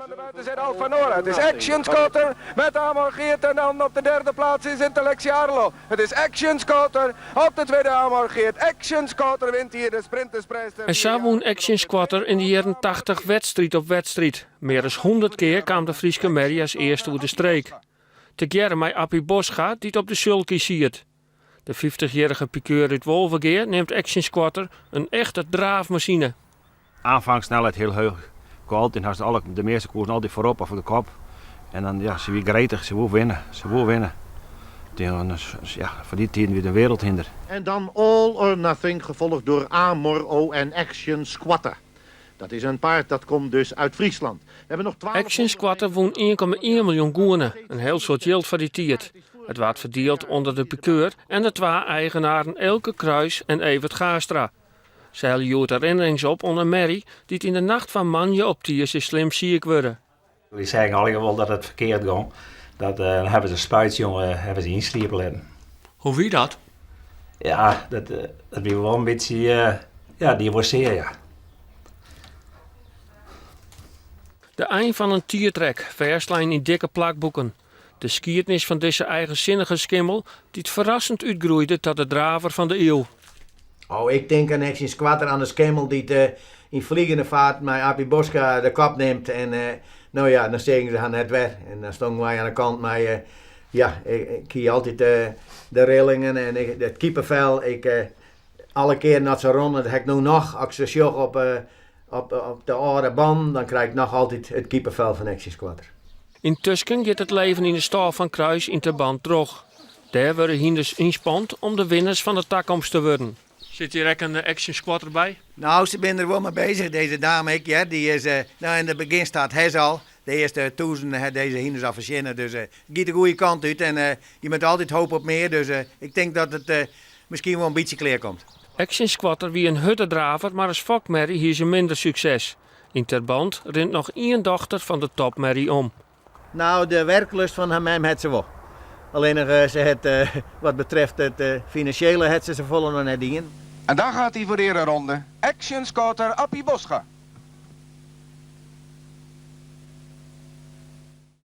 aan de buitenzijde Alfa Nora. Het is Action Scooter met Amor Geert en dan op de derde plaats is Intellectie Arlo. Het is Action Scooter op de tweede Amor Geert. Action Scooter wint hier de Sprintersprijs. En zo won Action Squatter in de jaren 80 wedstrijd op wedstrijd. Meer dan 100 keer kwam de Frieske merrie als eerste over de streek. Te keren met Appie Boscha die het op de sulky ziet. De 50-jarige piqueur uit Wolvergeer neemt Action Squatter een echte draafmachine. Aanvangssnelheid heel hoog. Altijd had alle de meeste koersen altijd voorop of voor de kop. En dan ja, ze weer gretig, ze wil winnen. Ze wil winnen. Ja, voor die tijd weer de wereldhinder. En dan All or Nothing, gevolgd door Amor O en Action Squatter. Dat is een paard dat komt dus uit Friesland. We hebben nog 12... Action Squatter won 1,1 miljoen goenen. Een heel soort geld voor die tiert. Het werd verdeeld onder de piqueur en de twee eigenaren Elke Kruis en Evert Gaastra. Zij hield herinnerings op onder Mary, die het in de nacht van Manje op Tiers is slim ziek worden. We zeggen allemaal dat het verkeerd ging. Dan hebben ze een spuitjongen insliepen laten. Hoe wie dat? Ja, dat was wel een beetje, die was zeer, ja. De eind van een tiertrek, verslijn in dikke plakboeken. De skiertnis van deze eigenzinnige skimmel, die het verrassend uitgroeide tot de draver van de eeuw. Oh, ik denk aan Action Squatter aan de skimmel die in vliegende vaart met Appie Boscha de kop neemt. En nou ja, dan steken ze aan het weg. En dan stonden wij aan de kant. Maar ik kie altijd de rillingen en het keepervel. Alle keer naar ze ronden, dat heb ik nu nog. Als ze sjog op de oude band, dan krijg ik nog altijd het keepervel van Action Squatter. Intussen gaat het leven in de stal van Kruis in de band terug. Daar worden hinders inspant om de winnaars van de toekomst te worden. Zit hier ook een Action Squatter bij? Nou, ze zijn er wel mee bezig, deze dame. Ja. Die is, nou in het begin staat hij al. De eerste 1000 deze hinders al verzinnen. Dus het gaat de goede kant uit. En je moet altijd hopen op meer. Dus ik denk dat het misschien wel een beetje clear komt. Action Squatter wie een huttendraver, maar als fokmerrie hier ze minder succes. In Terband rent nog 1 dochter van de topmerrie om. Nou, de werklust van hem heeft ze wel. Alleen nog, wat betreft het financiële, heeft ze volle nog net in. En dan gaat hij voor de ronde. Action Scooter Appie Boscha.